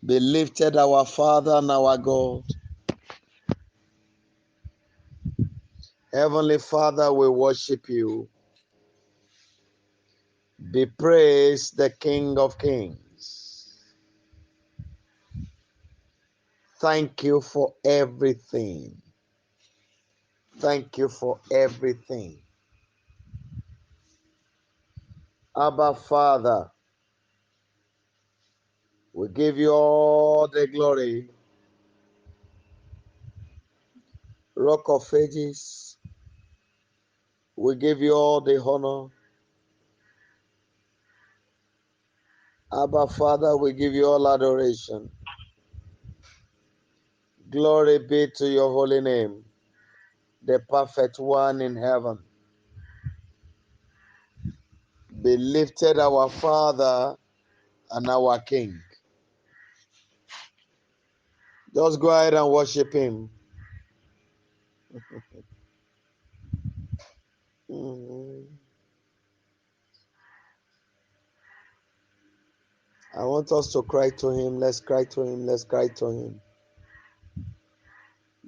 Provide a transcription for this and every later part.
Be lifted, our Father and our God. Heavenly Father, we worship you. Be praised, the King of Kings. Thank you for everything. Thank you for everything. Abba, Father, we give you all the glory. Rock of Ages, we give you all the honor. Abba, Father, we give you all adoration. Glory be to your holy name, the perfect one in heaven. Be lifted, our Father and our King. Just go ahead and worship him. I want us to cry to him. Let's cry to him. Let's cry to him.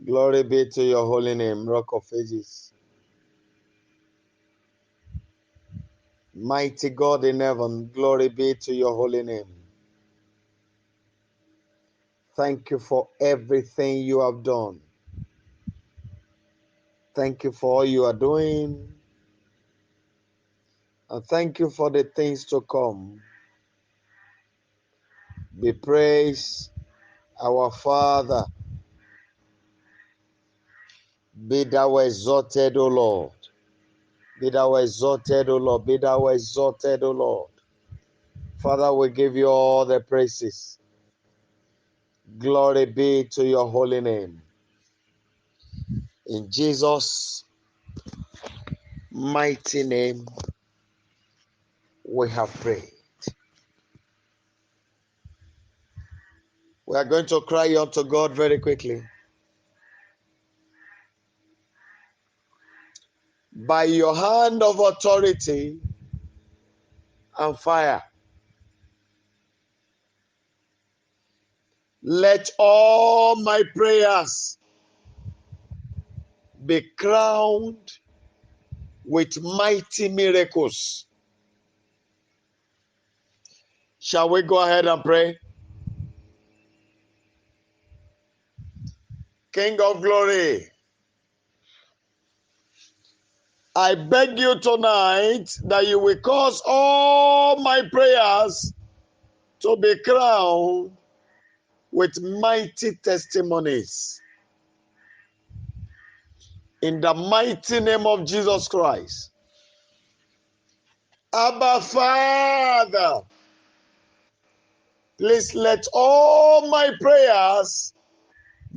Glory be to your holy name, Rock of Ages. Mighty God in heaven, glory be to your holy name. Thank you for everything you have done. Thank you for all you are doing. And thank you for the things to come. Be praised, our Father. Be thou exalted, O Lord. Be thou exalted, O Lord. Be thou exalted, O Lord. Father, we give you all the praises. Glory be to your holy name. In Jesus' mighty name, we have prayed. We are going to cry unto God very quickly. By your hand of authority and fire, let all my prayers be crowned with mighty miracles. Shall we go ahead and pray? King of glory, I beg you tonight that you will cause all my prayers to be crowned with mighty testimonies. In the mighty name of Jesus Christ. Abba, Father, please let all my prayers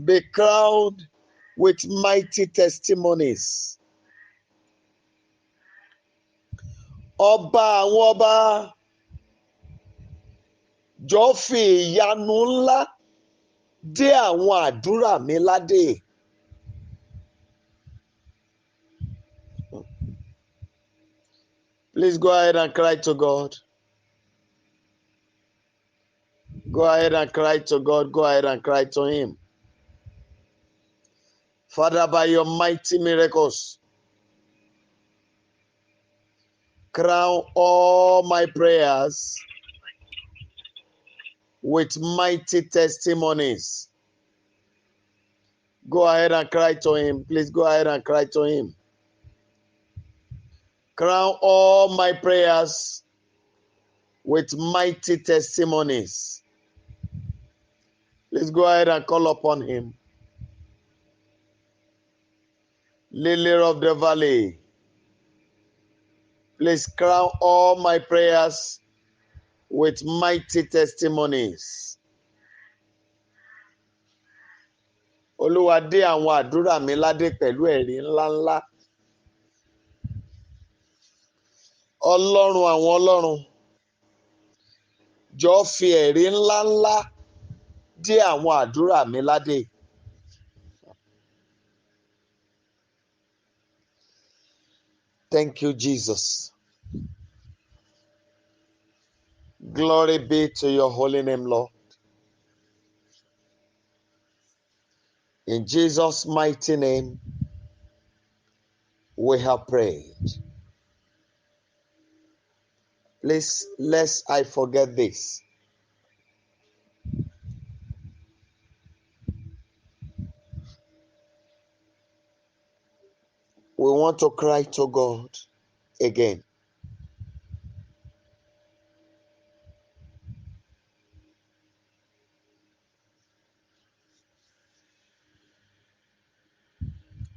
be crowned with mighty testimonies. Ọba àwọn ọba, jọ̀ọ́ fi ìyanu ńlá dé àwọn àdúrà mi ládé. Please go ahead and cry to God. Go ahead and cry to God. Go ahead and cry to him. Father, by your mighty miracles, crown all my prayers with mighty testimonies. Go ahead and cry to him. Please go ahead and cry to him. Crown all my prayers with mighty testimonies. Please go ahead and call upon him. Lily of the valley, please crown all my prayers with mighty testimonies. Olúwa dé àwọn àdúrà mi ládé pẹ̀lú ẹ̀rí ńláńlá. Ọlọ́run àwọn ọlọ́run, jọ̀ọ́ fi ẹ̀rí ńláńlá dé àwọn àdúrà mi ládé. Thank you, Jesus. Glory be to your holy name, Lord. In Jesus' mighty name, we have prayed. Please, lest I forget this. We want to cry to God again.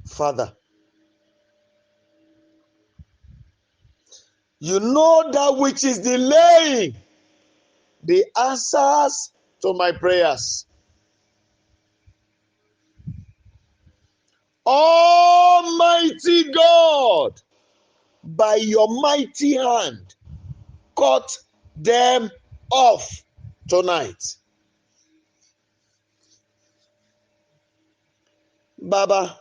Father, you know that which is delaying the answers to my prayers. Almighty God, by your mighty hand, cut them off tonight. Baba,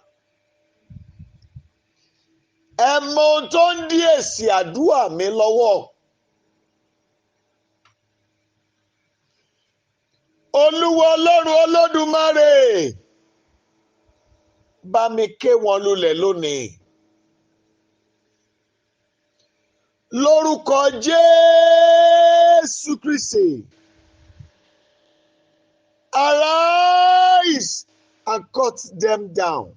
ẹ mọ ohun tó ń dí èsì àdúrà mi lọ́wọ́. Olúwa Ọlọ́run Olódùmarè, bá mi ké wọn lulẹ̀ lónìí. Lórúkọ Jésù Kristi. Arise and cut them down.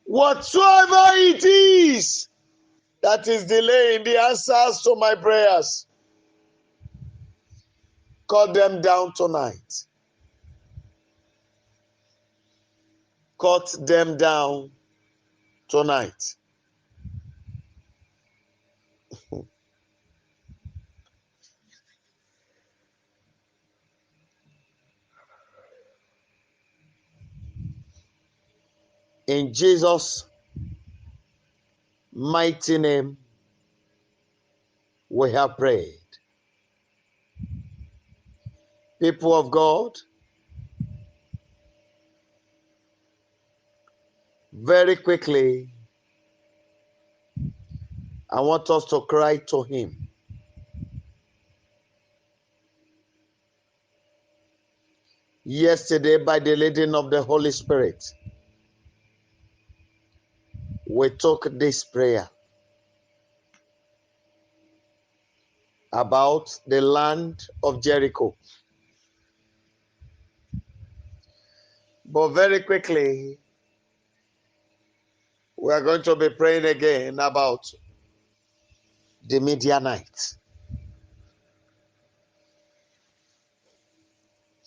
Whatsoever it is that is delaying the answers to my prayers, cut them down tonight. Cut them down tonight. In Jesus' mighty name, we have prayed. People of God, very quickly, I want us to cry to Him. Yesterday, by the leading of the Holy Spirit, we took this prayer about the land of Jericho. But very quickly, we are going to be praying again about the Midianites.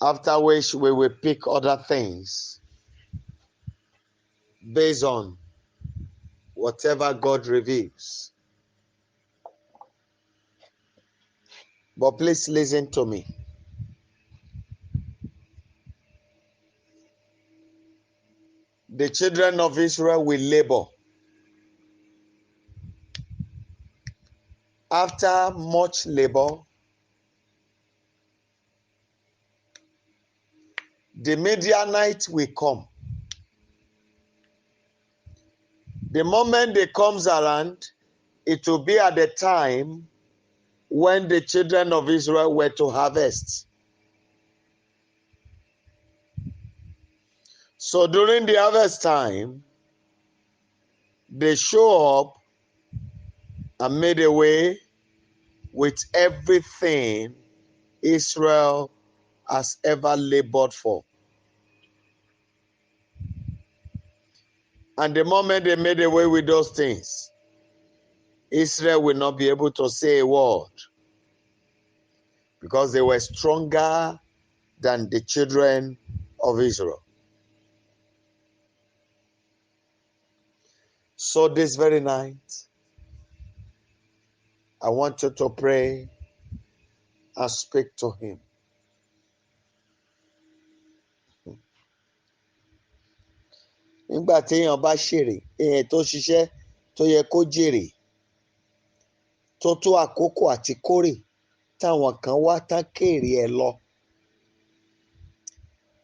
After which we will pick other things based on whatever God reveals. But please listen to me. The children of Israel will labor. After much labor, the Midianites will come. The moment they comes around, it will be at the time when the children of Israel were to harvest. So during the harvest time, they show up and made away with everything Israel has ever labored for. And the moment they made away with those things, Israel will not be able to say a word because they were stronger than the children of Israel. So this very night, I want you to pray and speak to Him. Nígbà tí èèyàn bá ṣèrè, èèyàn tó ṣiṣẹ́ tó yẹ kó jèrè, tó tó àkókò àti kórè, táwọn kan wá tán kéré ẹ lọ.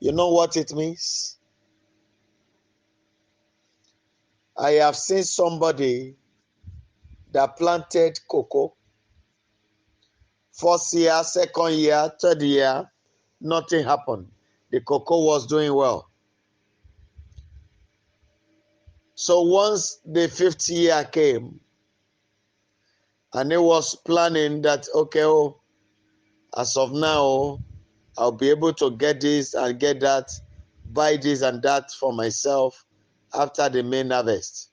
You know what it means? I have seen somebody that planted cocoa. First year, second year, third year, nothing happened. The cocoa was doing well. So once the 5th year came, and he was planning that, okay, as of now, I'll be able to get this and get that, buy this and that for myself after the main harvest.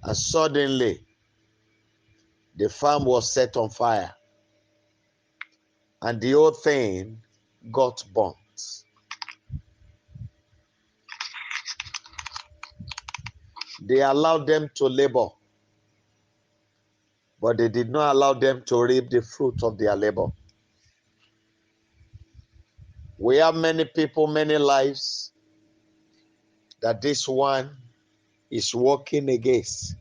And suddenly, the farm was set on fire. And the whole thing got burnt. They allowed them to labor, but they did not allow them to reap the fruit of their labor. We have many people, many lives that this one is working against.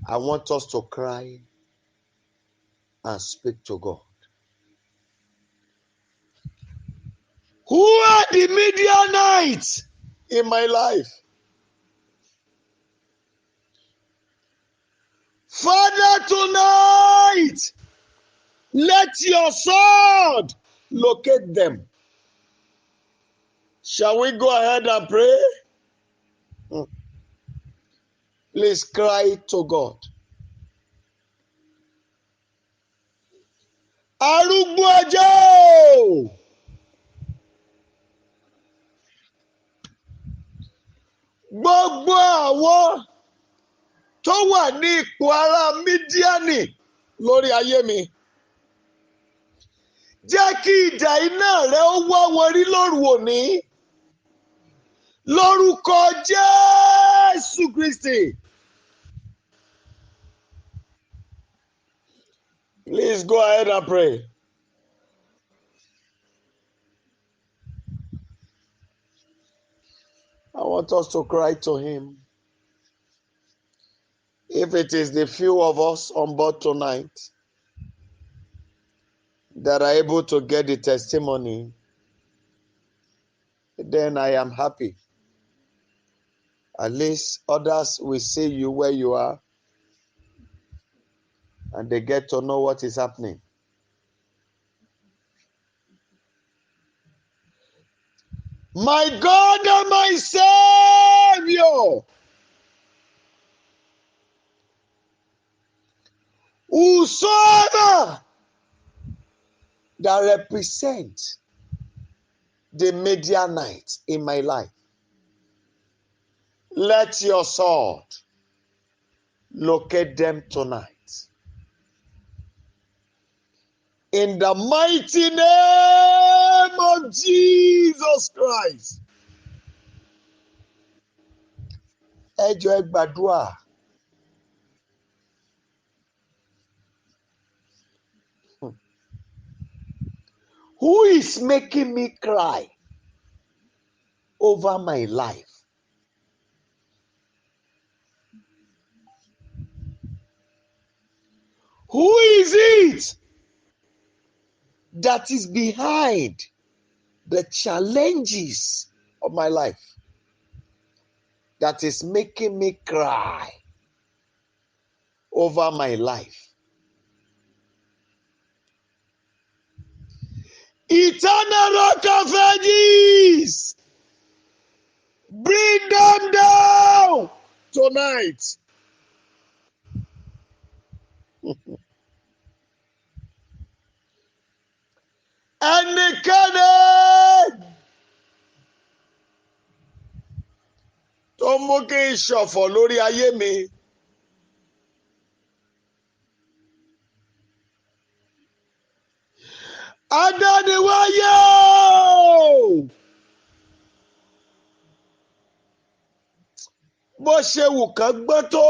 I want us to cry and speak to God. Who are the Midianites in my life? Father, tonight, let your sword locate them. Shall we go ahead and pray? Please cry to God. Arúgbó ọjọ́, gbogbo àwọn tó wà ní ipò ará Mídíánì lórí ayé mi, jẹ́ kí idà iná rẹ ó wá wọn rí lóru òní, lórúkọ Jésù Kristi. Please go ahead and pray. I want us to cry to him. If it is the few of us on board tonight that are able to get the testimony, then I am happy. At least others will see you where you are and they get to know what is happening. My God and my Savior, whosoever that represents the Midianites in my life, let your sword locate them tonight. In the mighty name of Jesus Christ. Ẹ jọ̀ọ́ ẹ gbàdúrà. Who is making me cry over my life? Who is it that is behind the challenges of my life that is making me cry over my life? Eternal Rock of Ages, bring them down tonight. Ẹnikẹ́ni tó mú kí n ṣọ̀fọ̀ lórí ayé mi, adániwáyé bó ṣe wù kán gbọ́n tó,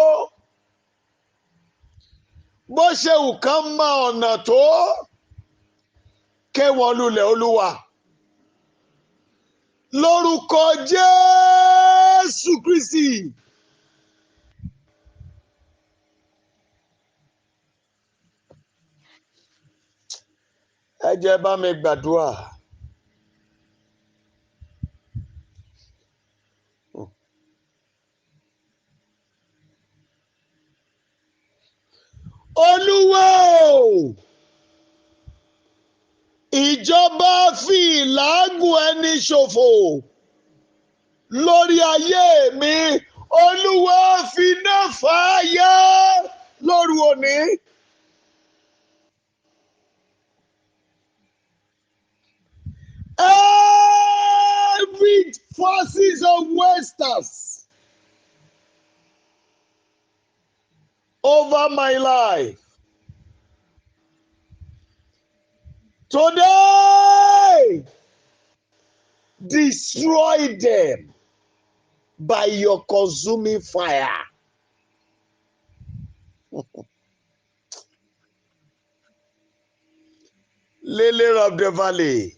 bó ṣe wù kán mọ ọ̀nà tó, ké wọn lulẹ̀ Olúwa. Lórúkọ Jésù Kristi. Ẹ jẹ́ bá mi gbàdúrà. Olúwa, ìjọba fi ìlágùn ẹni ṣòfò lórí ayé mi. Olúwa fi iná fàáyà lóru òní. Every forces of wasters over my life today, destroy them by your consuming fire. Lily of the valley,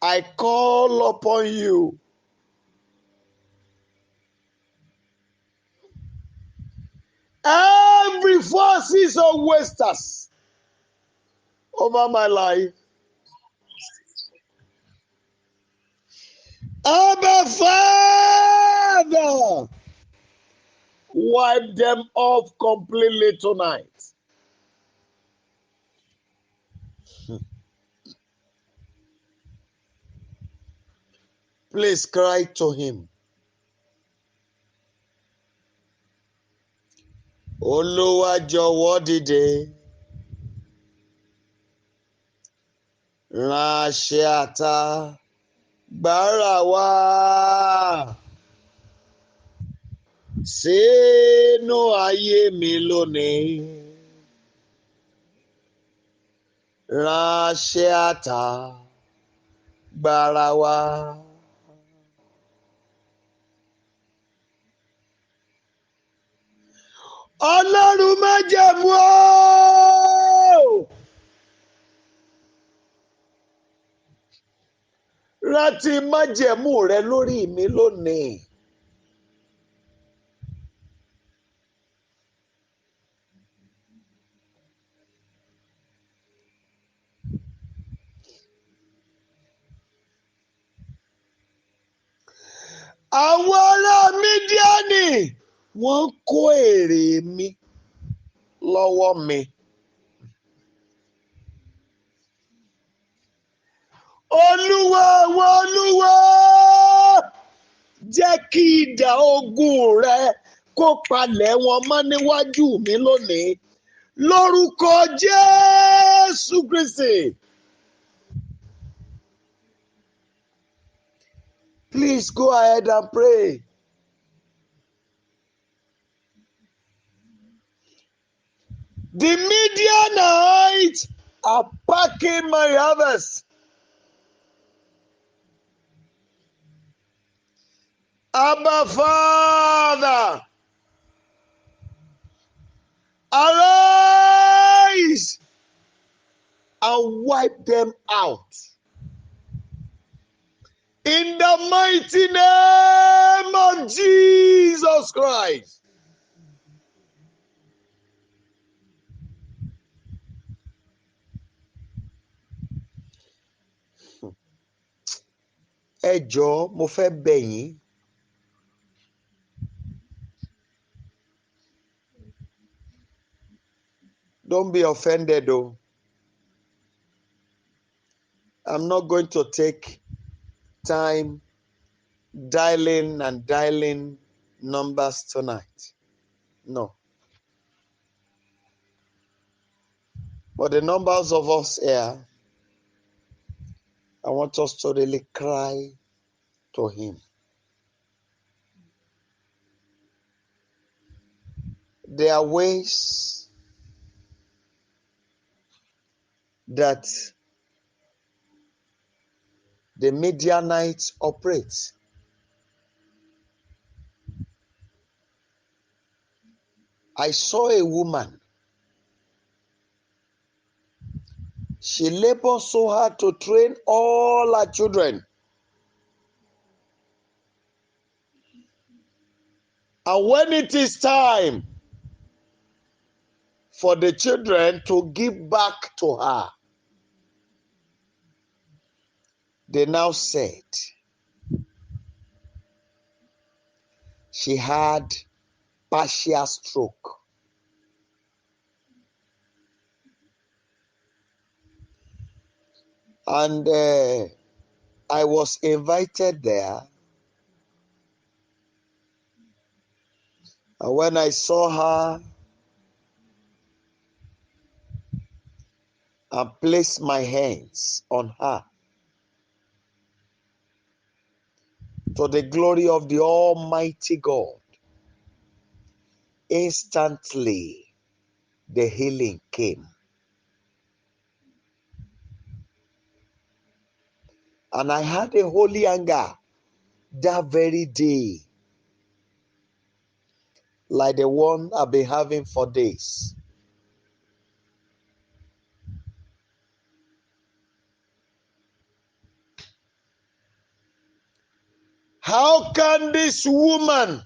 I call upon you. Every forces of wasters over my life, Abba Father, wipe them off completely tonight. Please cry to him. Olúwa jọ̀wọ́ dìde, ránṣẹ́ agbára wá sínú ayé mi lónìí. Ránṣẹ́ agbára wá. Ọlọ́run májẹ̀mú o. Rántí májẹ̀mú rẹ lórí mi lónìí. Àwọn ará Mídíánì wọ́n kó èrè mi lọ́wọ́ mi. Olúwa àwọn Olúwa, jẹ́ kí idà ogun rẹ kó palẹ̀ wọn mọ́ níwájú mi lónìí. Lórúkọ Jésù Kristi. Please go ahead and pray. The Midianites are packing my harvest. Abba Father, arise and wipe them out. In the mighty name of Jesus Christ. Ẹ jọ̀ọ́, mo fẹ́ bẹ̀ yín. Don't be offended though. I'm not going to take time dialing numbers tonight. No. But the numbers of us here, I want us to really cry to him. There are ways that the Midianites operate. I saw a woman. She labored so hard to train all her children. And when it is time for the children to give back to her, they now said she had partial stroke. And I was invited there. And when I saw her and placed my hands on her, to the glory of the Almighty God, instantly the healing came. And I had a holy anger that very day, like the one I've been having for days. How can this woman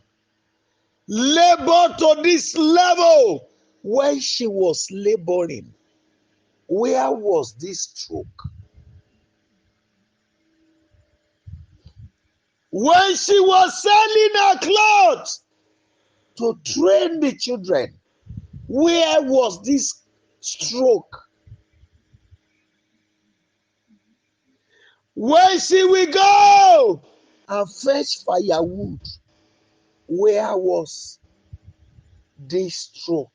labor to this level? When she was laboring, where was this stroke? When she was selling her clothes to train the children, where was this stroke? When she will go and fetch firewood, where was this stroke?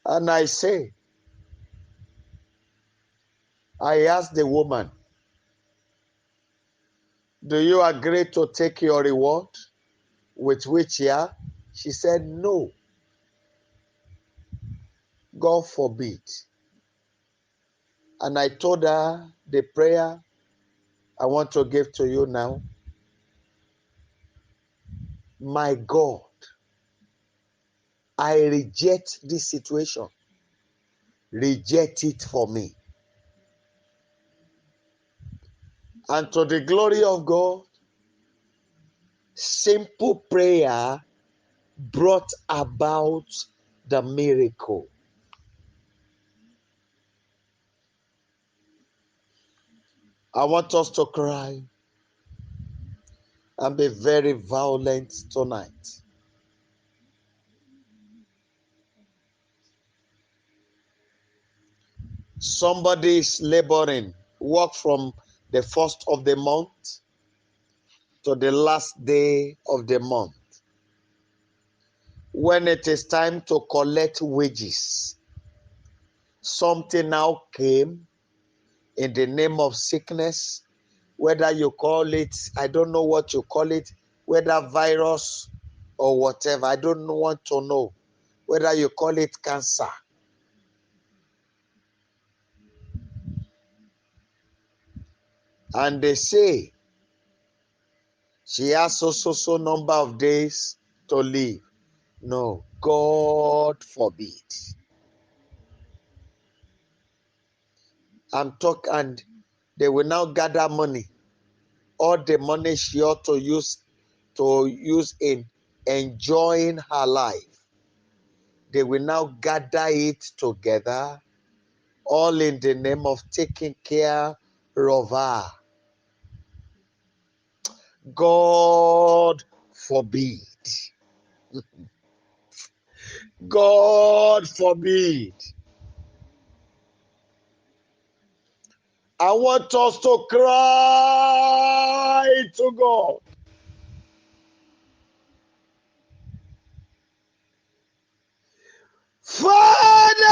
And I asked the woman, do you agree to take your reward? With which, yeah? She said, no. God forbid. And I told her the prayer I want to give to you now. My God, I reject this situation. Reject it for me. And to the glory of God, simple prayer brought about the miracle. I want us to cry and be very violent tonight. Somebody is laboring, work from the first of the month to the last day of the month. When it is time to collect wages, something now came in the name of sickness, whether you call it, I don't know what you call it, whether virus or whatever, I don't want to know, whether you call it cancer. And they say she has so number of days to live. No, God forbid. And they will now gather money. All the money she ought to use in enjoying her life. They will now gather it together, all in the name of taking care of her. God forbid. God forbid. I want us to cry to God. Father,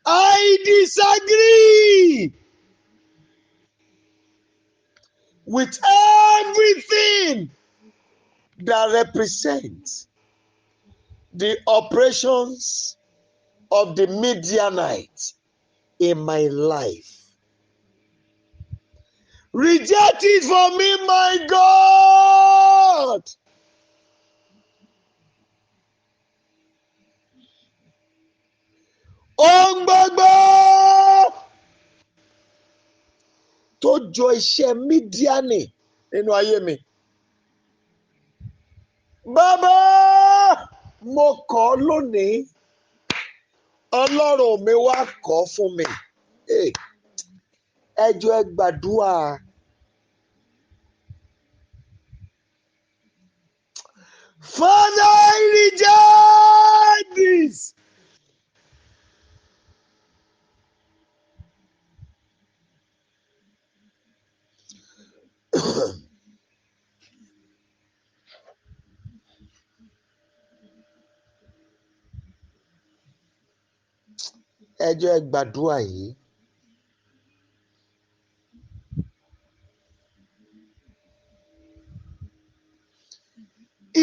I disagree with everything that represents the operations of the Midianite in my life. Reject it for me, my God. Ohun gbogbo tó jọ iṣẹ́ Mídíánì nínú ayé mi. Bàbá, mo kọ̀ lónìí. Ọlọ́run mi wá kọ̀ fún mi. Ẹ jọ̀ọ́ ẹ gbàdúrà. Father, I reject this. Ẹjọ́ ẹ gbàdúrà yìí.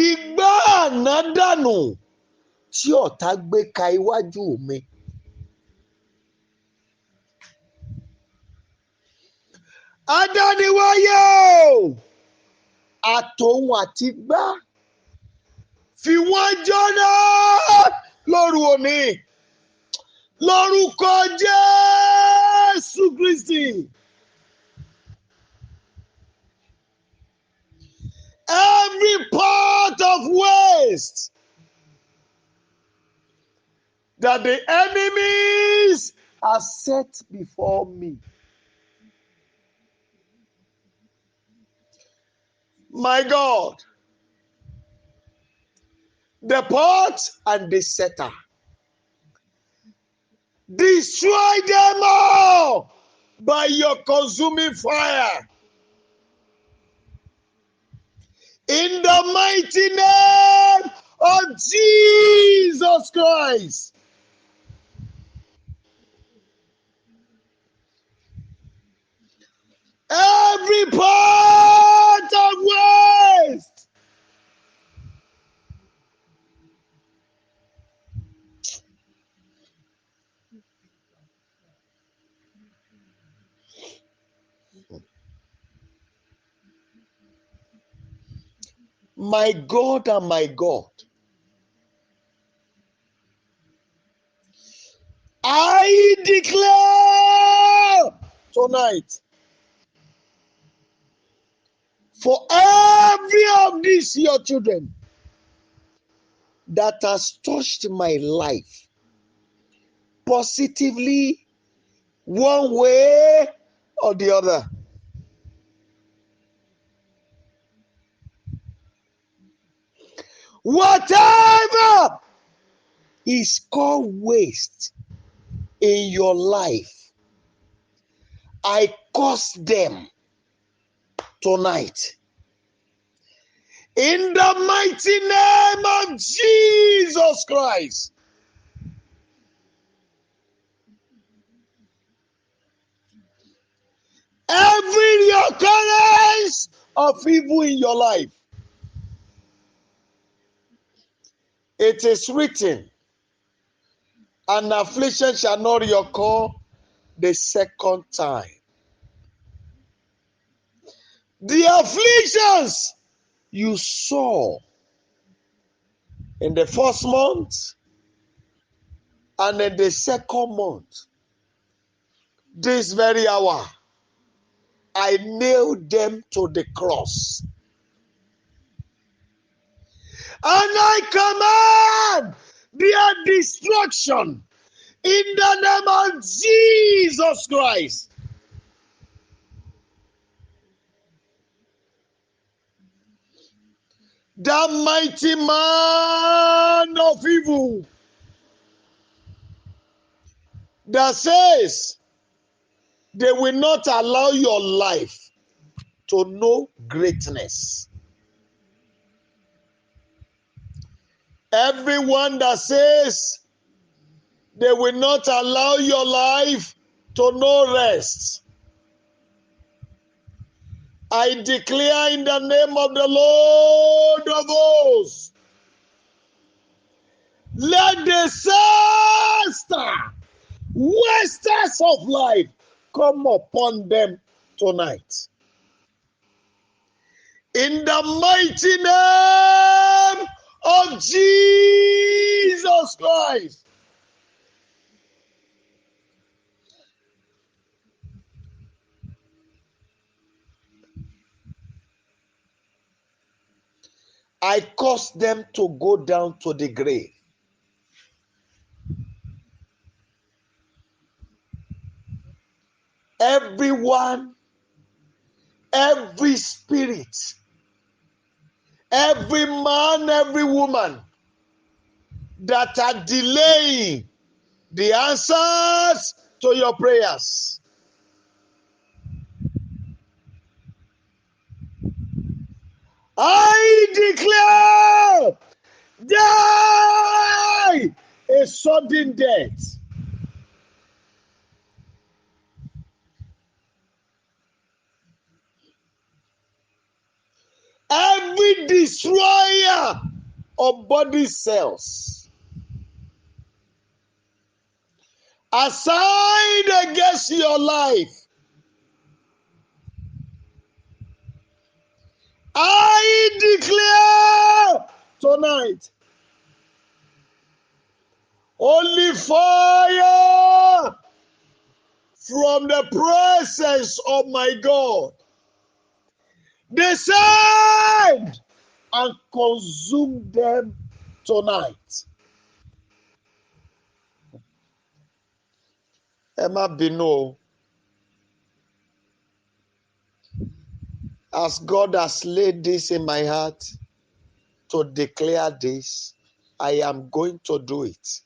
Igbá ànádànù tí ọ̀tá gbé ka iwájú mi. Adániwáyé o, àtòun àti gbá fi wọ́n jóná lóru òní. Lórúkọ Jésù Kristi. Every part of waste that the enemies are set before me. My God, the pot and the setter, destroy them all by your consuming fire. In the mighty name of Jesus Christ. Every part of waste my God and my God, I declare tonight, for every of these your children that has touched my life positively, one way or the other, whatever is called waste in your life, I curse them tonight. In the mighty name of Jesus Christ. Every occurrence of evil in your life, it is written, an affliction shall not reoccur the second time. The afflictions you saw in the first month and in the second month, this very hour, I nailed them to the cross. And I command their destruction in the name of Jesus Christ. The mighty man of evil that says they will not allow your life to know greatness. Everyone that says they will not allow your life to know rest, I declare in the name of the Lord of hosts, let the wasters of life come upon them tonight. In the mighty name of Jesus Christ. I cause them to go down to the grave. Everyone, every spirit, every man, every woman that are delaying the answers to your prayers. I declare, die a sudden death. Every destroyer of body cells assigned against your life, I declare tonight, only fire from the presence of my God descend and consume them tonight. Emma Bino, as God has laid this in my heart to declare this, I am going to do it.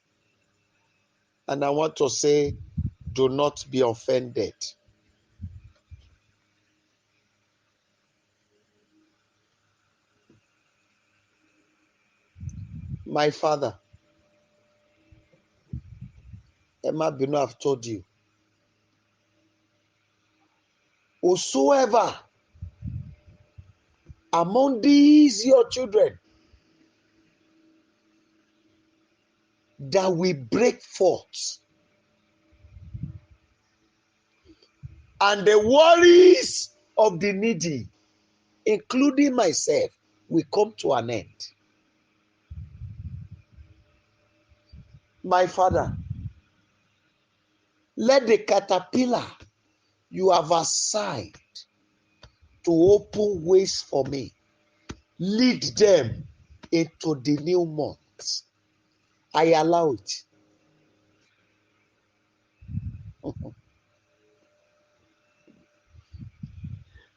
And I want to say, do not be offended. My father, Emma Bino, I've told you, whosoever among these your children that will break forth and the worries of the needy, including myself, will come to an end. My father, let the caterpillar you have assigned to open ways for me lead them into the new month. I allow it.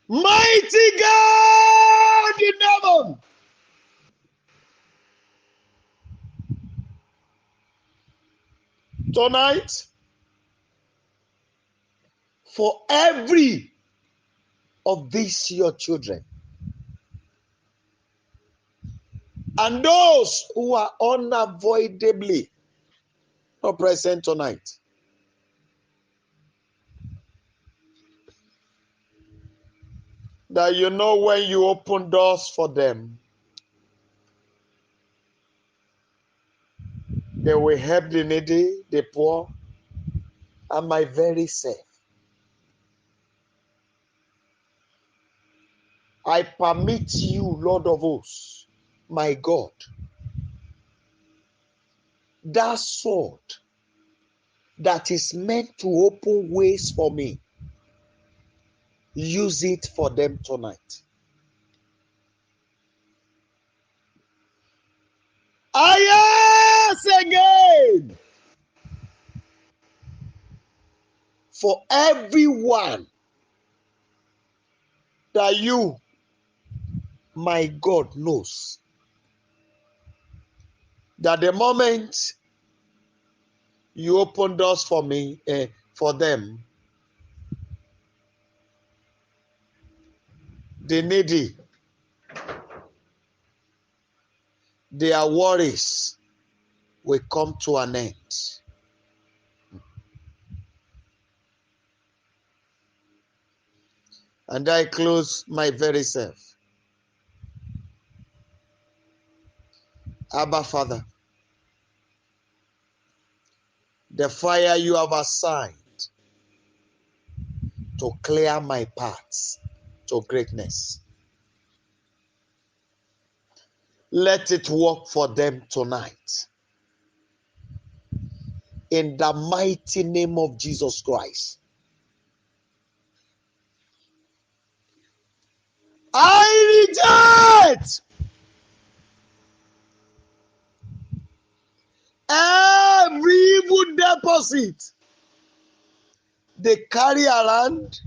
Mighty God in heaven, tonight, for every of these your children and those who are unavoidably not present tonight, that you know when you open doors for them, they will help the needy, the poor, and my very self. I permit you, Lord of hosts, my God, that sword that is meant to open ways for me, use it for them tonight. I ask again for everyone that you, my God, knows that the moment you open doors for me, for them, the needy, their worries will come to an end. And I close my very self. Abba Father, the fire you have assigned to clear my paths to greatness, let it work for them tonight. In the mighty name of Jesus Christ. I reject every evil deposit they carry around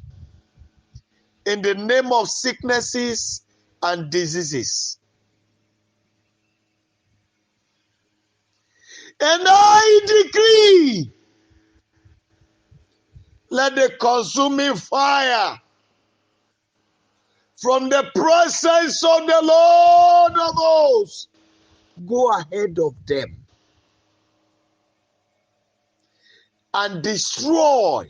in the name of sicknesses and diseases. And I decree, let the consuming fire from the presence of the Lord of hosts go ahead of them and destroy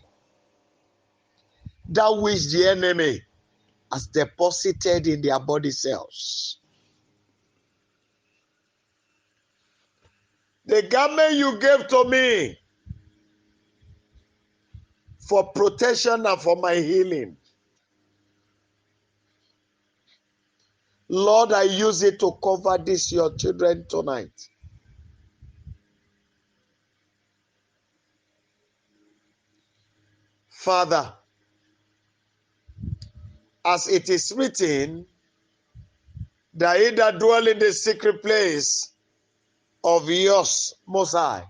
that which the enemy has deposited in their body cells. The garment you gave to me for protection and for my healing, Lord, I use it to cover this your children tonight. Father, as it is written, that he that dwell in the secret place of yours, Most High,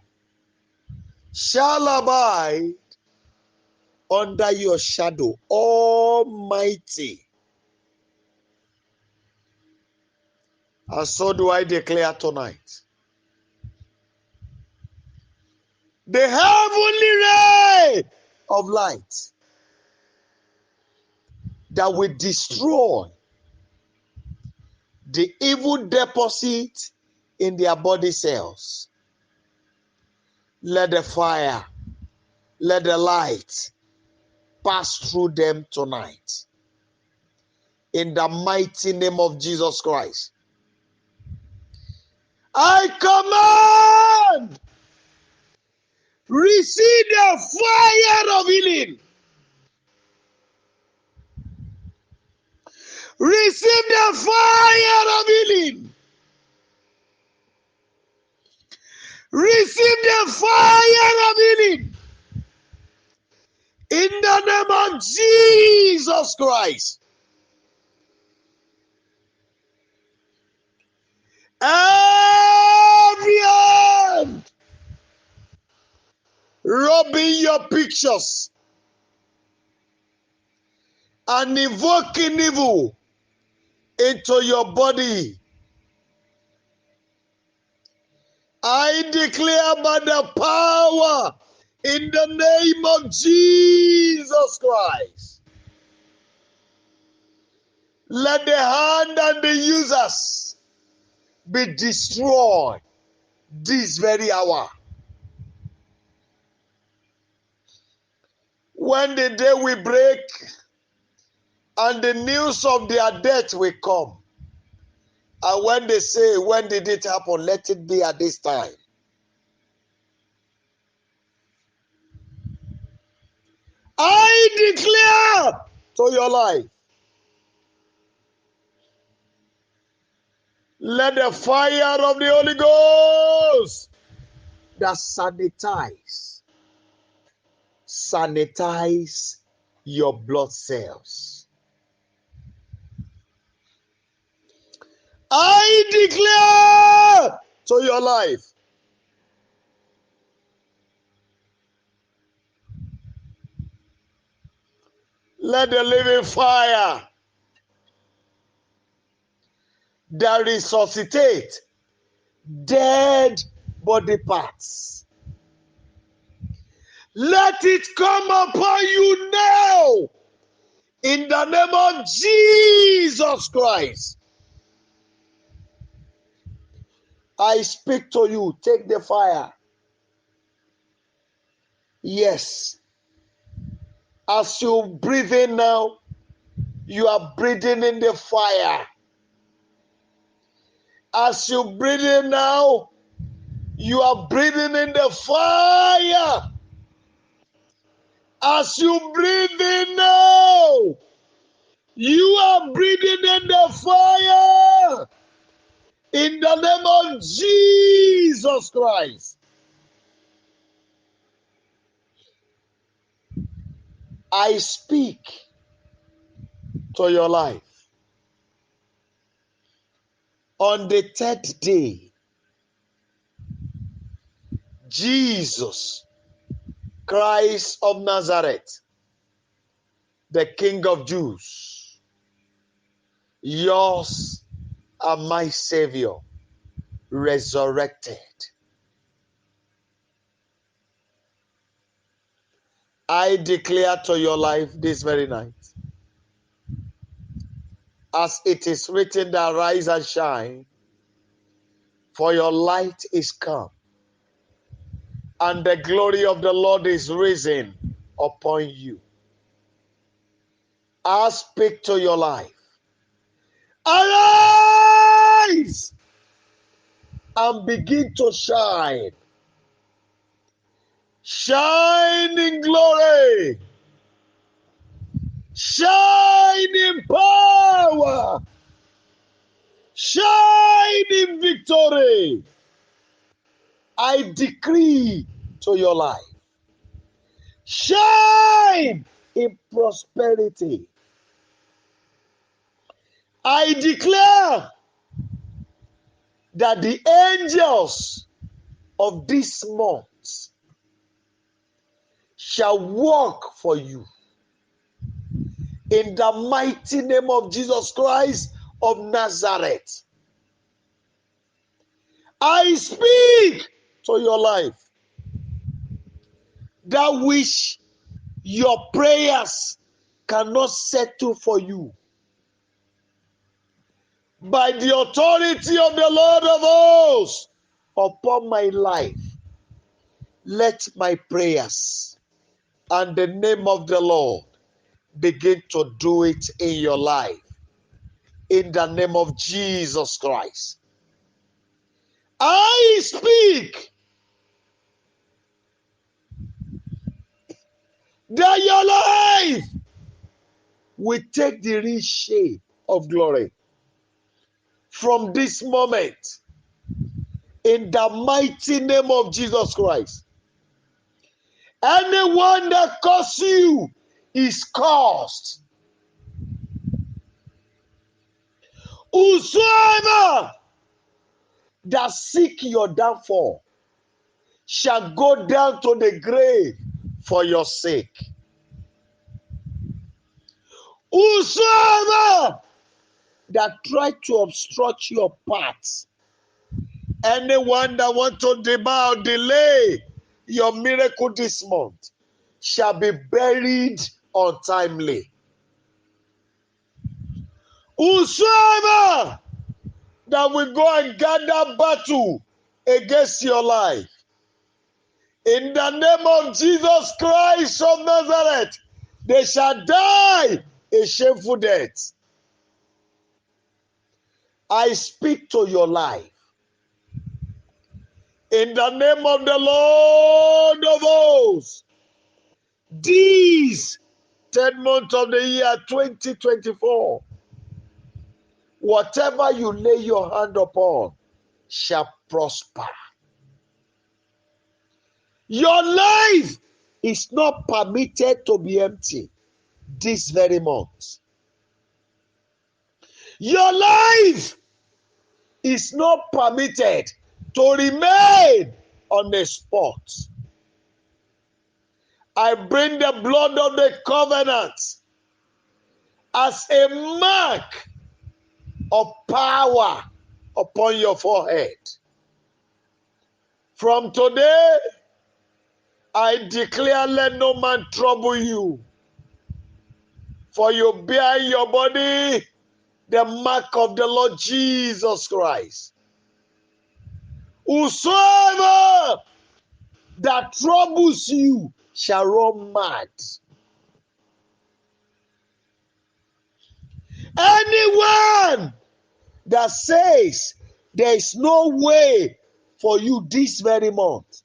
shall abide under your shadow, Almighty. And so do I declare tonight. The heavenly ray of light that will destroy the evil deposit in their body cells. Let the fire, let the light pass through them tonight. In the mighty name of Jesus Christ. I command, receive the fire of healing. Receive the fire of healing. Receive the fire of healing. In the name of Jesus Christ. Every hand rubbing your pictures and invoking evil into your body, I declare by the power in the name of Jesus Christ, let the hand and the users be destroyed this very hour. When the day will break and the news of their death will come, and when they say, when did it happen? Let it be at this time. I declare to your life, let the fire of the Holy Ghost that sanitize your blood cells. I declare to your life, let the living fire that resuscitate dead body parts, let it come upon you now in the name of Jesus Christ. I speak to you, take the fire. Yes. As you breathe in now, you are breathing in the fire. As you breathe in now, you are breathing in the fire. As you breathe in now, you are breathing in the fire. In the name of Jesus Christ. I speak to your life. On the third day, Jesus Christ of Nazareth, the King of Jews, yours and my Savior, resurrected. I declare to your life this very night, as it is written, that rise and shine, for your light is come, and the glory of the Lord is risen upon you. I speak to your life. Arise and begin to shine. Shine in glory. Shine in power. Shine in victory. I decree to your life. Shine in prosperity. I declare that the angels of this month shall work for you. In the mighty name of Jesus Christ of Nazareth, I speak to your life that which your prayers cannot settle for you. By the authority of the Lord of hosts upon my life, let my prayers and the name of the Lord begin to do it in your life. In the name of Jesus Christ, I speak that your life will take the real shape of glory from this moment. In the mighty name of Jesus Christ, anyone that curses you is cursed. Whosoever that seek your downfall shall go down to the grave for your sake. Whosoever that try to obstruct your path, anyone that want to delay your miracle this month, shall be buried untimely. Whosoever that will go and gather battle against your life, in the name of Jesus Christ of Nazareth, they shall die a shameful death. I speak to your life. In the name of the Lord of hosts, this 10th month of the year 2024, whatever you lay your hand upon shall prosper. Your life is not permitted to be empty this very month. Your life is not permitted to remain on the spot. I bring the blood of the covenant as a mark of power upon your forehead. From today, I declare, let no man trouble you, for you bear in your body the mark of the Lord Jesus Christ. Whosoever that troubles you shall run mad. Anyone that says there is no way for you this very month,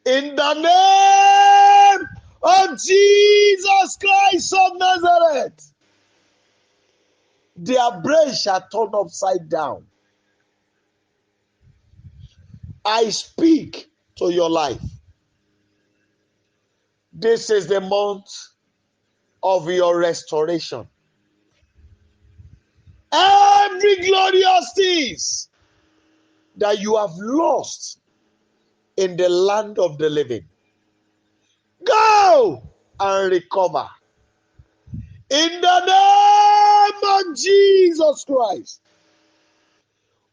in the name of Jesus Christ of Nazareth, their brain shall turn upside down. I speak to your life. This is the month of your restoration. Every glorious things that you have lost in the land of the living, go and recover. In the name of Jesus Christ,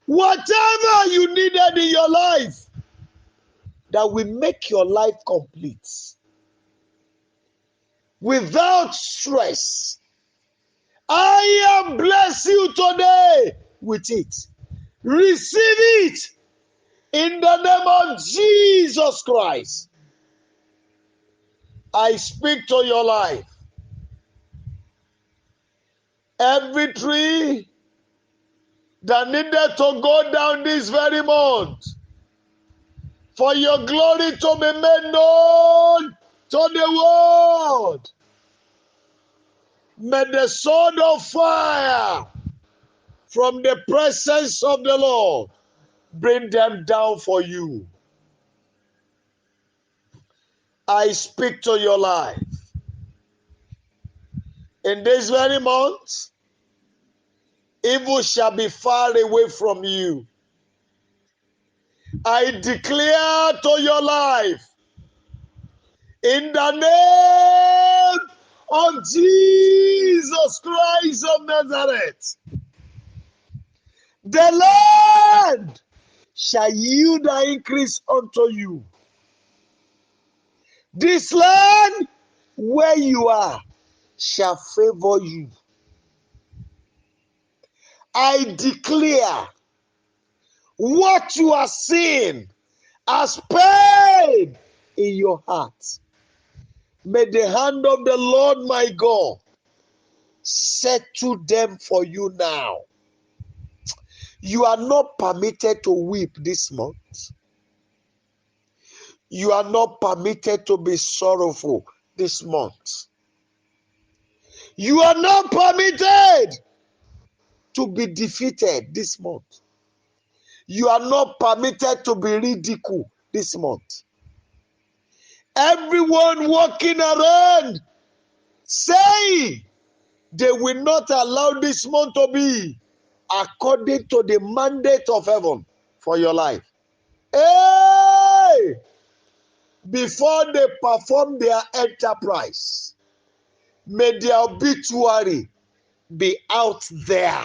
whatever you needed in your life that will make your life complete, without stress. I am blessing you today with it. Receive it in the name of Jesus Christ. I speak to your life. Every tree that needed to go down this very month for your glory to be made known to the world. May the sword of fire from the presence of the Lord bring them down for you. I speak to your life. In this very month, evil shall be far away from you. I declare to your life, in the name of Jesus Christ of Nazareth, the land shall yield an increase unto you. This land where you are shall favor you. I declare what you are seeing as pain in your heart. May the hand of the Lord my God settle them for you now. You are not permitted to weep this month. You are not permitted to be sorrowful this month. You are not permitted to be defeated this month. You are not permitted to be ridiculed this month. Everyone walking around saying they will not allow this month to be according to the mandate of heaven for your life. Hey! Before they perform their enterprise, may their obituary be out there.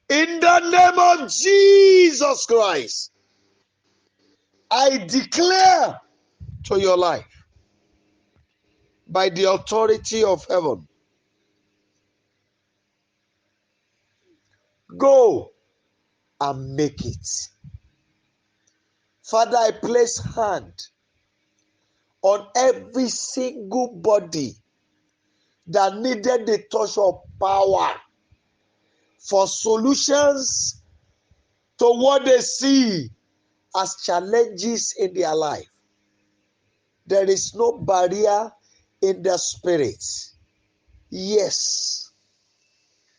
In the name of Jesus Christ, I declare to your life, by the authority of heaven, go and make it. Father, I place hand on every single body that needed the touch of power for solutions to what they see as challenges in their life. There is no barrier in the spirit. Yes,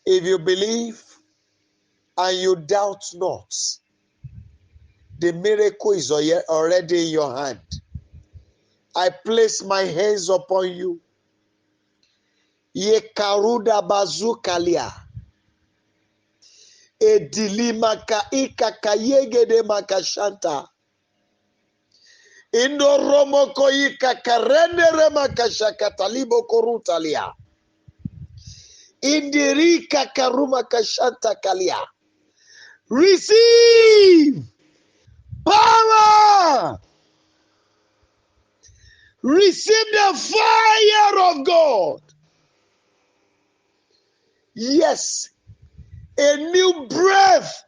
if you believe and you doubt not, the miracle is already in your hand. I place my hands upon you. Ye karuda bazukalia. Edilimaka ikakayege de makashanta. Indoromoko ikakarende remakashakatalibo korutalia. Indirika karuma kashanta kalia. Receive power. Receive the fire of God. Yes, a new breath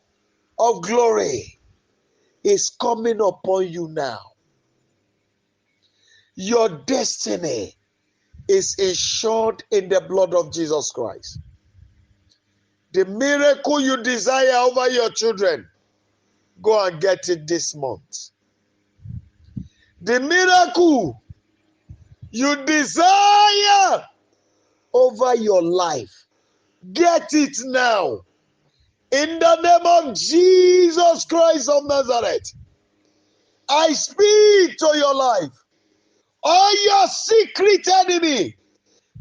of glory is coming upon you now. Your destiny is ensured in the blood of Jesus Christ. The miracle you desire over your children, go and get it this month. The miracle you desire over your life, get it now. In the name of Jesus Christ of Nazareth, I speak to your life. All your secret enemy,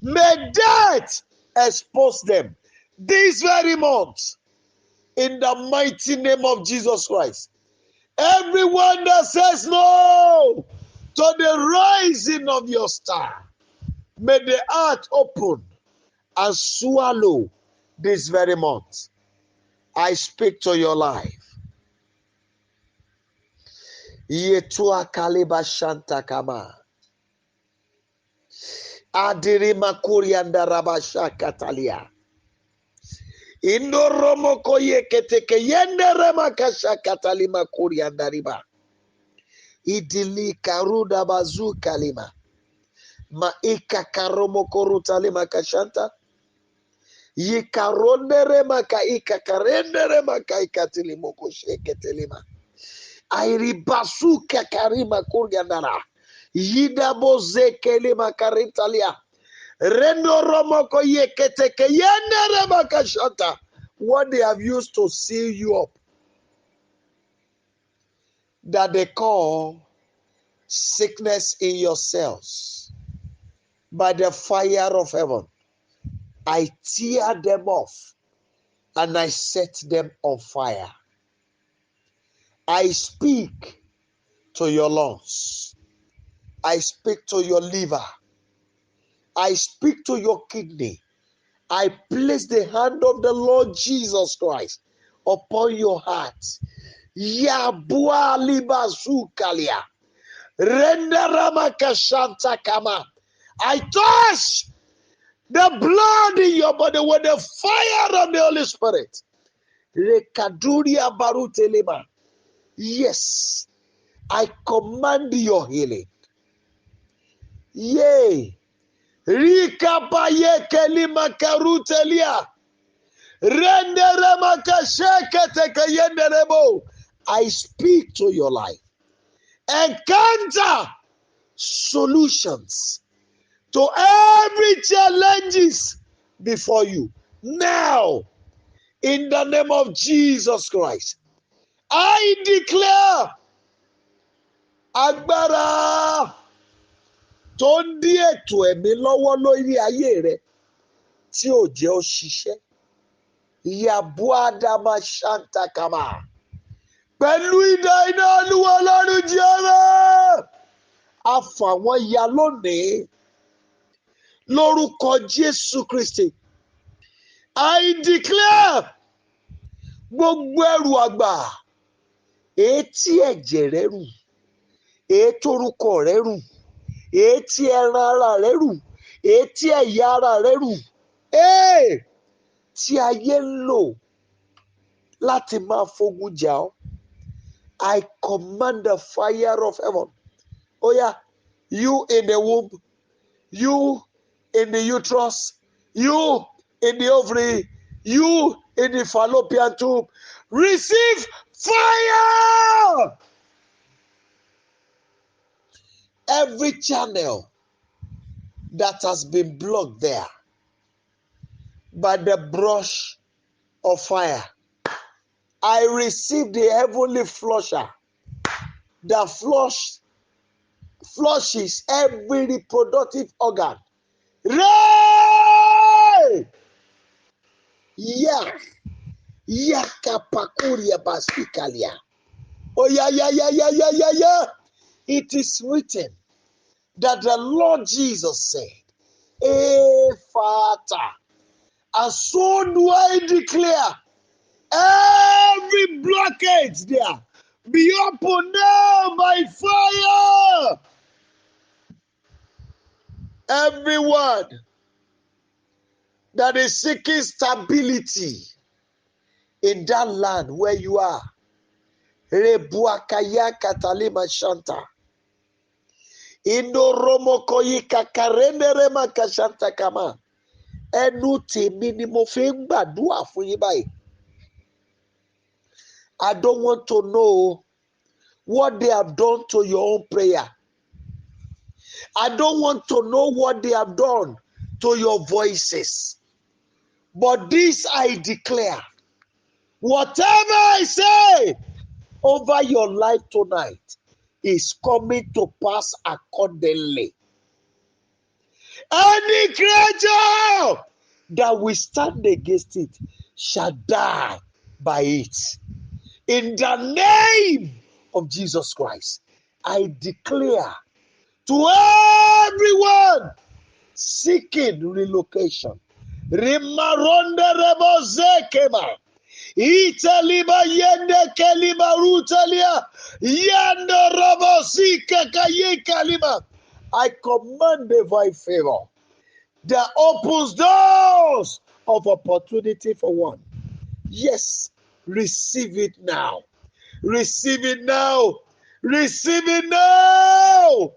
may death expose them this very month. In the mighty name of Jesus Christ. Everyone that says no to the rising of your star, may the earth open and swallow this very month. I speak to your life. Yetua kaliba shanta kama. Adirima kurianda rabasha katalia. Indoromo koye keteke yende remakasha katalima kurianda riba. Idili karuda bazu kalima. Maika karomo korutalima kashanta. Yikarondere maka ika karendere maka ikatilimo kosheketelima. Airibasu kakarima kuriandara. Yidabo zekelima karitalia. Rendo romoko yeketeke yendere maka shanta. What they have used to seal you up, that they call sickness in your cells, by the fire of heaven, I tear them off and I set them on fire. I speak to your lungs. I speak to your liver. I speak to your kidney. I place the hand of the Lord Jesus Christ upon your heart. Yabua libazukalia. Renderamakashanta kama. I touch the blood in your body with the fire of the Holy Spirit. Rekaduria barutelema. Yes, I command your healing. Yea. Rikapaye kelima karutelia. Renderemakasheketekeyenderebo. I speak to your life. Encounter solutions to every challenges before you. Now, in the name of Jesus Christ, I declare agbára tó ń dí ètò ẹ̀mí lọ́wọ́ lórí ayé rẹ tí ò jẹ́ ó ṣiṣẹ́. Yabuadama Shantakama. Pẹ̀lú idà iná Olúwa Ọlọ́run Jèhófà. A fà wọ́n ya lónìí lórúkọ Jésù Kristi. I declare gbogbo ẹrù àgbà etí ẹ̀jẹ̀ rẹ rù, etí orúkọ rẹ rù, etí ẹran ara rẹ rù, etí ẹ̀yà ara rẹ rù, tí ayé ń lò láti máa fogun jà ọ́. I command the fire of heaven. Oh yeah, you in the womb, you in the uterus, you in the ovary, you in the fallopian tube, receive fire. Every channel that has been blocked there by the brush of fire, I receive the heavenly flusher that flushes every reproductive organ. Ray! Yeah. Yakapakuria basikalia. Oh yeah. It is written that the Lord Jesus said, Father, and so do I declare every blockage there be opened now by fire. Everyone that is seeking stability in that land where you are, Rebuakaya katalima shanta. Indo romo koyika karende rema kashanta kama. Ẹnu tèmi ni mo fi ń gbàdúrà fún yín báyìí. I don't want to know what they have done to your own prayer. I don't want to know what they have done to your voices. But this I declare, whatever I say over your life tonight is coming to pass accordingly. Any creature that will stand against it shall die by it. In the name of Jesus Christ, I declare to everyone seeking relocation, Rimaronde Rebozekema, Italiba Yende Kelima Rutalia, Yanda Robosika Kaye Kalima. I command divine favor that opens doors of opportunity for one. Yes, receive it now. Receive it now. Receive it now.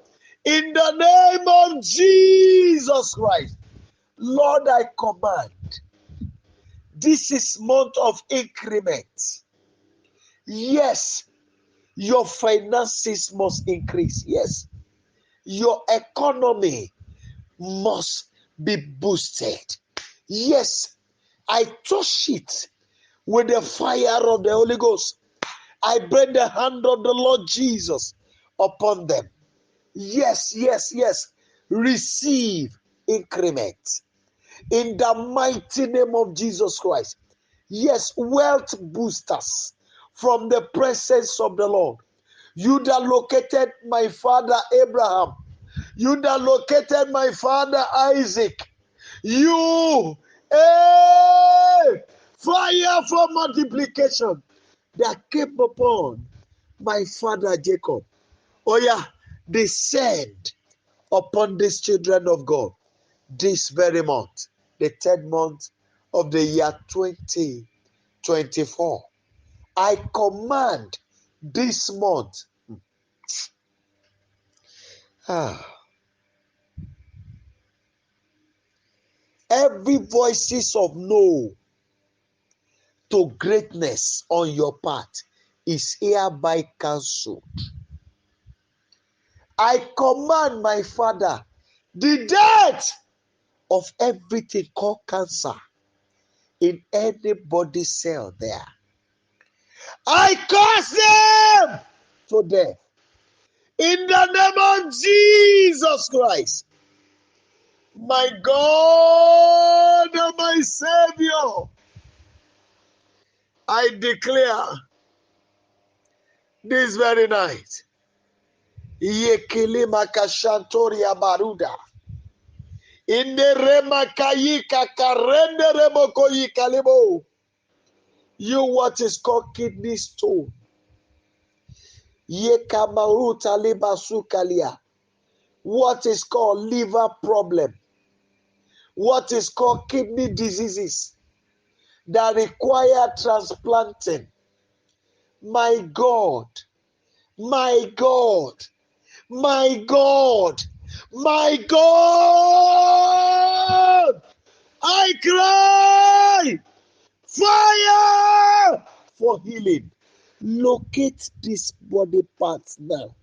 In the name of Jesus Christ. Lord, I command. This is month of increment. Yes, your finances must increase. Yes, your economy must be boosted. Yes, I touch it with the fire of the Holy Ghost. I bring the hand of the Lord Jesus upon them. Yes, yes, yes. Receive increment in the mighty name of Jesus Christ. Yes, wealth boosters from the presence of the Lord. You that located my father Abraham, you that located my father Isaac, you, fire for multiplication that came upon my father Jacob. Oh yeah, descend upon these children of God this very month, the third month of the year 2024. I command this month. Every voices of no to greatness on your part is hereby cancelled. I command my Father, the death of everything called cancer in anybody's cell there. I curse them to death. In the name of Jesus Christ, my God and my Savior, I declare this very night, Yekilima Kashantoria Baruda, in the Remakayika Karende Remokoyi Kalibo, you what is called kidney stone, Yekamaruta Libasukalia, what is called liver problem, what is called kidney diseases that require transplanting. My God, my God, my God, my God, I cry fire for healing. Locate this body parts now.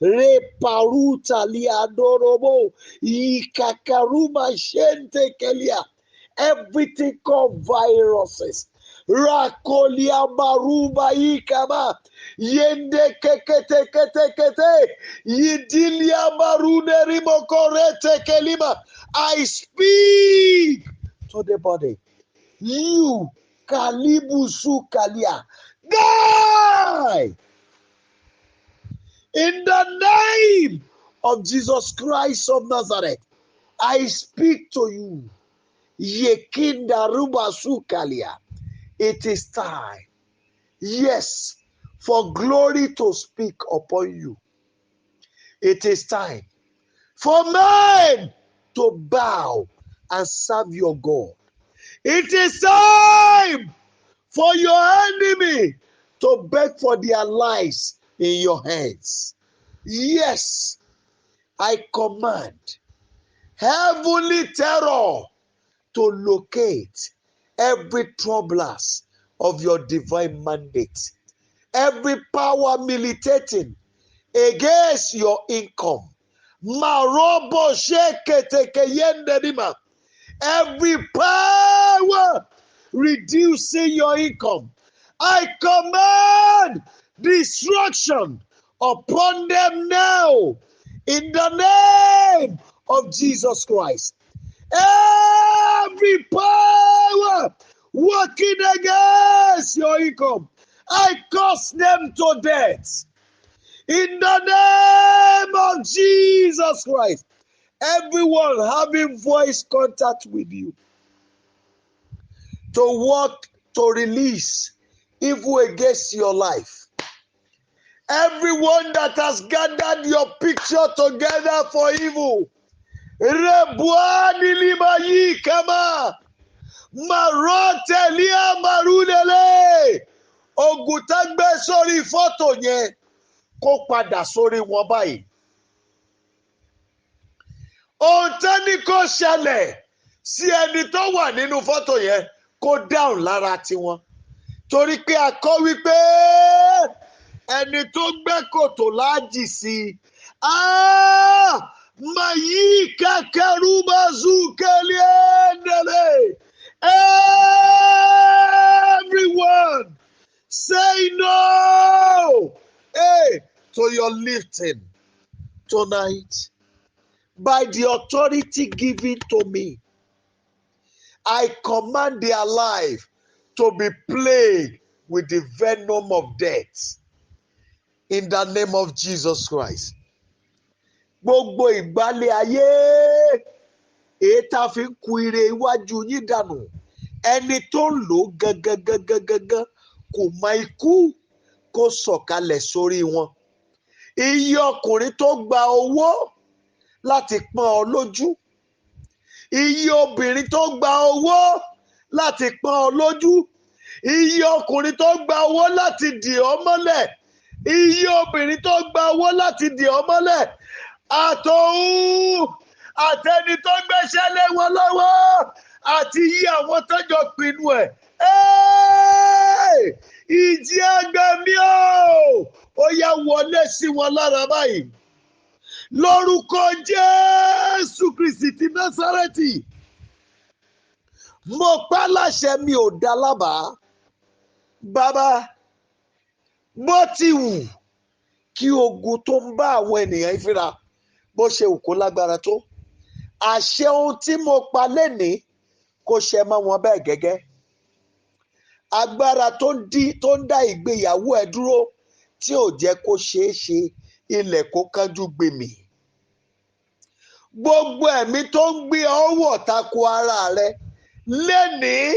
Reparuta liadorobo ikakaruma shente kelia. Everything called viruses. Rakolia baruba ikaba. Yende kekete kete kete. Yidilia barune rimokorete kelima. I speak to the body. You kalibusu kalia. Die! In the name of Jesus Christ of Nazareth, I speak to you. Yekinda rubasu kalia. It is time, yes, for glory to speak upon you. It is time for men to bow and serve your God. It is time for your enemy to beg for their lives in your hands. Yes, I command heavenly terror to locate every troublers of your divine mandate. Every power militating against your income. Marobo sheketeke yenderima. Every power reducing your income. I command destruction upon them now in the name of Jesus Christ. Every power working against your income, I curse them to death. In the name of Jesus Christ, everyone having voice contact with you to work to release evil against your life. Everyone that has gathered your picture together for evil, Rebuani libayi kama. Marote lia marudele. Ogun tá gbé sórí fọ́tò yẹn kó padà sórí wọn báyìí. Ohun tán ní kó ṣẹlẹ̀ sí ẹni tó wà nínú fọ́tò yẹn kó dáhùn lára tiwọn. Torí pé a kọ wípé ẹni tó gbẹ́ kòtò láàjì sí i. Mayi kakaruba zukeliendele. Everyone say no, to your lifting tonight. By the authority given to me, I command their life to be plagued with the venom of death. In the name of Jesus Christ. Gbogbo ìgbálẹ̀ ayé èyí tá a fi ń ku ire iwájú yín dànù. Ẹni tó ń lò gangan kò mọ ikú kó sọ̀kalẹ̀ sórí wọn. Iye ọkùnrin tó gba owó láti pọ́n ọ lójú. Iye obìnrin tó gba owó láti pọ́n ọ lójú. Iye ọkùnrin tó gba owó láti dì ọ́ mọ́lẹ̀. Iye obìnrin tó gba owó láti dì ọ́ mọ́lẹ̀. Àtòun àtẹni tó gbéṣẹ́ lé wọn lọ́wọ́ àti iye àwọn tọ́jọ́ pinnu ẹ̀. Ìjì àgbà mi ó yá wọlé sí wọn lára báyìí. Lórúkọ Jésù Kristi ti Násárẹ́tì. Mo pa láṣẹ mi ò dá lábàá. Bàbá, bó ti wù kí ogun tó ń bá àwọn ènìyàn fínra bó ṣe wù kó lágbára tó. Àṣẹ ohun tí mo pa lénìí kó ṣẹ mọ́ wọn bẹ́ẹ̀ gẹ́gẹ́. Agbára tó ń dá ìgbéyàwó ẹ dúró tí ò jẹ́ kó ṣeé ṣe ilẹ̀ kó kánjú gbèmí. Gbogbo ẹ̀mí tó ń gbé ọwọ́ tako ara rẹ lénìí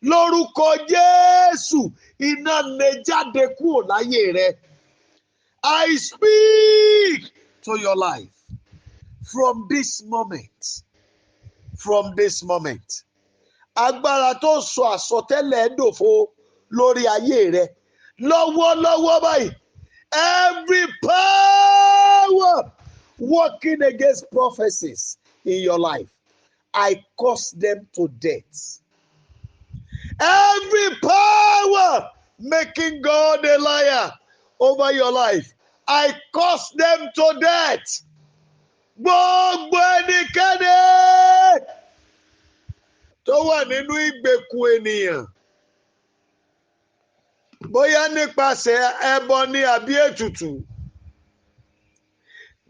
lórúkọ Jésù iná lè jáde kúrò láyé rẹ. I speak to your life from this moment. From this moment. Agbára tó sọ àsọtẹ́lẹ̀ dòfo lórí ayé rẹ lọ́wọ́lọ́wọ́ báyìí. Every power working against prophecies in your life, I curse them to death. Every power making God a liar over your life, I curse them to death. Gbogbo ẹnikẹ́ni tó wà nínú ìgbèkùn ènìyàn, bóyá nípasẹ̀ ẹbọ ni àbí ètùtù,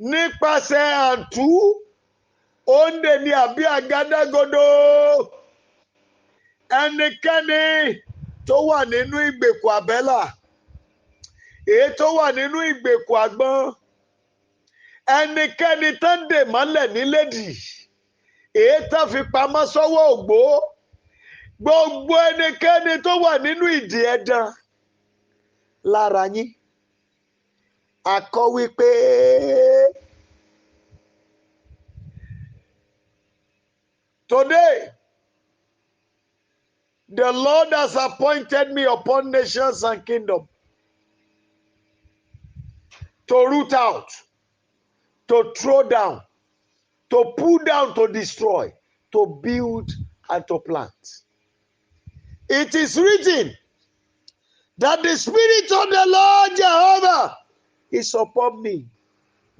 nípasẹ̀ àǹtú, òǹdè ni àbí àgádágodo, ẹnikẹ́ni tó wà nínú ìgbèkùn àbẹ́là, èyí tó wà nínú ìgbèkùn àgbọn, ẹnikẹ́ni tó ń dè mọ́lẹ̀ nílédì, èyí tó fi pamọ́ sọ́wọ́ ògbó, gbogbo ẹnikẹ́ni tó wà nínú ìdí ẹ̀dán lára yín. A kọ wípé today the Lord has appointed me upon nations and kingdoms to root out, to throw down, to pull down, to destroy, to build and to plant. It is written that the Spirit of the Lord Jehovah is upon me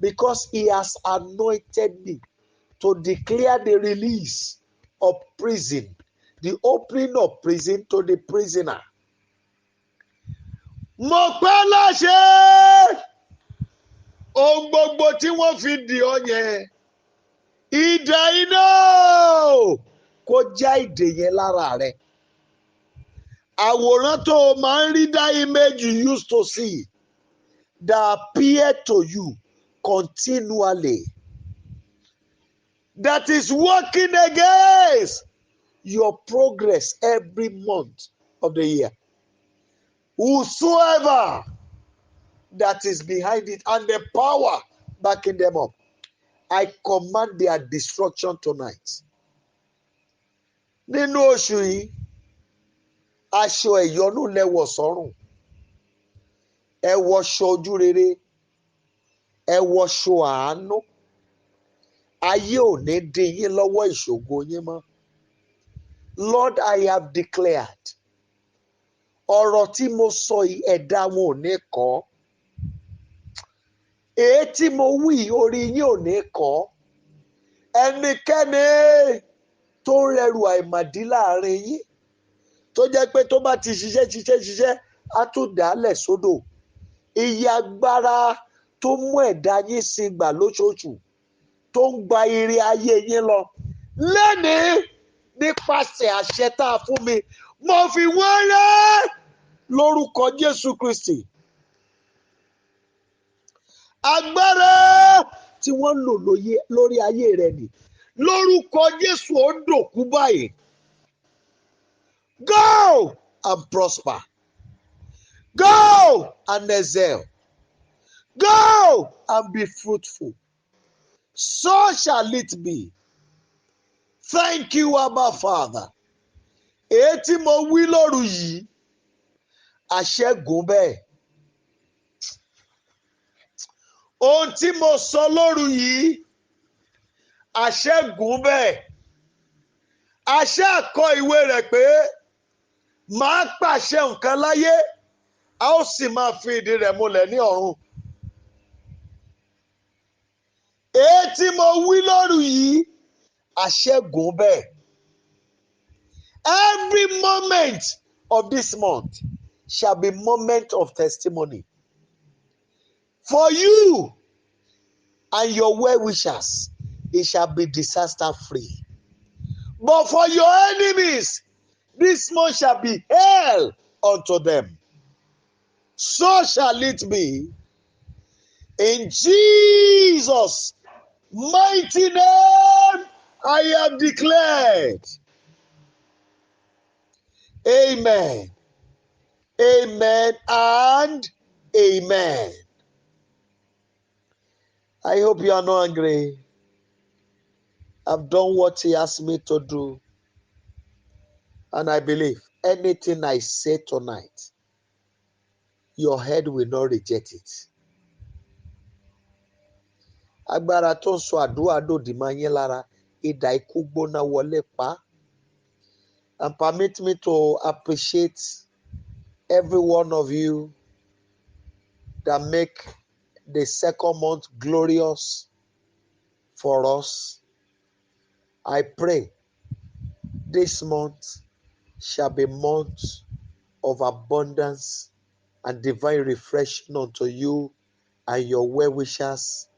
because he has anointed me to declare the release of prison, the opening of prison to the prisoner. Mo pa láṣẹ ohun gbogbo tí wọ́n fi dì ọ́ yẹn, idà iná kó já ìdè yẹn lára rẹ. Àwòrán tó o máa ń rí, that image you used to see that appear to you continually, that is working against your progress every month of the year. Whosoever that is behind it and the power backing them up, I command their destruction tonight. Nínú oṣù yìí, aṣọ ẹ̀yọ́nú lẹ́wọ̀ sọ́rùn. Ẹ wọṣọ ojú rere. Ẹ wọṣọ àánú. Ayé ò ní dín yín lọ́wọ́ ìṣògo yín mọ́. Lord, I have declared. Ọ̀rọ̀ tí mo sọ yìí ẹ̀dá wọn ò ní kọ́. Èyí tí mo wí orí yín ò ní kọ́. Ẹnikẹ́ni tó ń rẹrù àìmọ̀dí láàrin yín tó jẹ́ pé tó bá ti ṣiṣẹ́ á tún dálẹ̀ sódò. Iye agbára tó mú ẹ̀dá yín sin gbà lóṣooṣù tó ń gba ire ayé yín lọ. Lónìí nípasẹ̀ àṣẹ tá a fún mi, mo fi wọ́n rẹ́ lórúkọ Jésù Kristi. Agbára tí wọ́n lò lórí ayé rẹ̀ ni lórúkọ Jésù ó dòkú báyìí. Go and prosper. Go and excel. Go and be fruitful. So shall it be. Thank you, Abba Father. Èyí tí mo wí lóru yìí, àṣẹ́gun bẹ́ẹ̀. Ohun tí mo sọ lóru yìí, àṣẹ́gun bẹ́ẹ̀. Àṣẹ àkọ ìwé rẹ̀ pé màá pàṣẹ nǹkan láyé, a ó sì máa fi ìdí rẹ̀ múlẹ̀ ní ọ̀run. Èyí tí mo wí lóru yìí, àṣẹ́gun bẹ́ẹ̀. Every moment of this month shall be moment of testimony. For you and your well-wishers, it shall be disaster-free. But for your enemies, this month shall be hell unto them. So shall it be. In Jesus' mighty name, I have declared. Amen. Amen and amen. I hope you are not angry. I've done what he asked me to do. And I believe anything I say tonight, your head will not reject it. Agbára tó ń sọ àdúrà dòdì máa yín lára, idà ikú gbóná wọlé pa. And permit me to appreciate every one of you that make the second month glorious for us. I pray this month shall be month of abundance and divine refreshing unto you and your well-wishers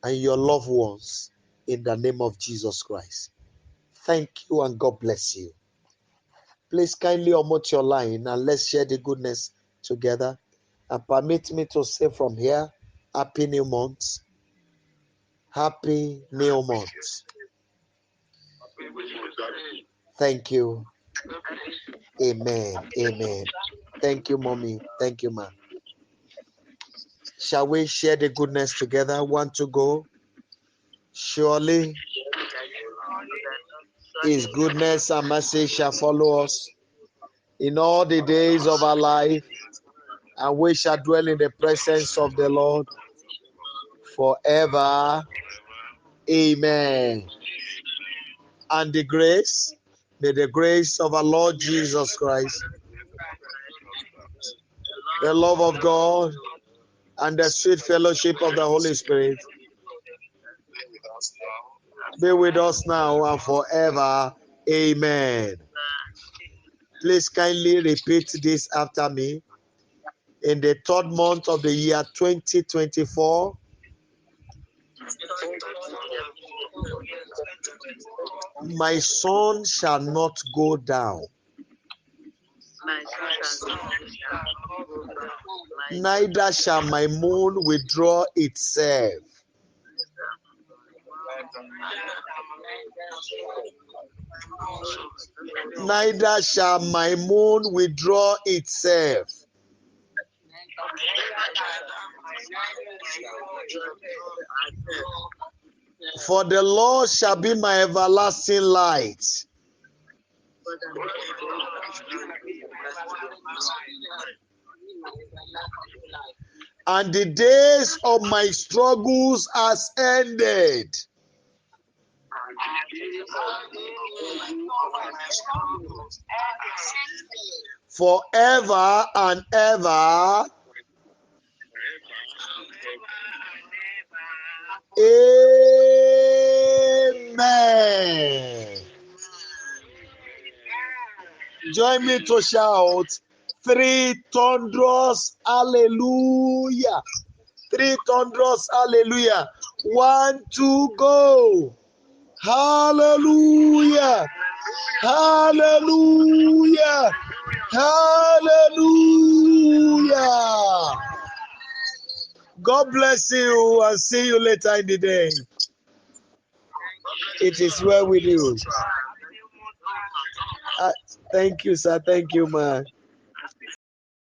and your loved ones in the name of Jesus Christ. Thank you and God bless you. Please kindly unmute your line and let's share the goodness together. And permit me to say from here, Happy New Month. Happy New Month. Thank you. Amen. Amen. Thank you, Mommy. Thank you, Ma. Shall we share the goodness together? Want to go? Surely His goodness and mercy shall follow us in all the days of our life, and we shall dwell in the presence of the Lord forever. Amen. And the grace, may the grace of our Lord Jesus Christ, the love of God, and the sweet fellowship of the Holy Spirit be with us now and forever. Amen. Please kindly repeat this after me. In the third month of the year 2024, my sun shall not go down, neither shall my moon withdraw itself. Neither shall my moon withdraw itself. For the Lord shall be my everlasting light, and the days of my struggles has ended. Forever and ever. Amen. Join me to shout 3 thunderous hallelujah. 3 thunderous hallelujah. 1, 2, go. Hallelujah. Hallelujah. Hallelujah. God bless you and see you later in the day. It is well with you. Thank you, sir. Thank you, man.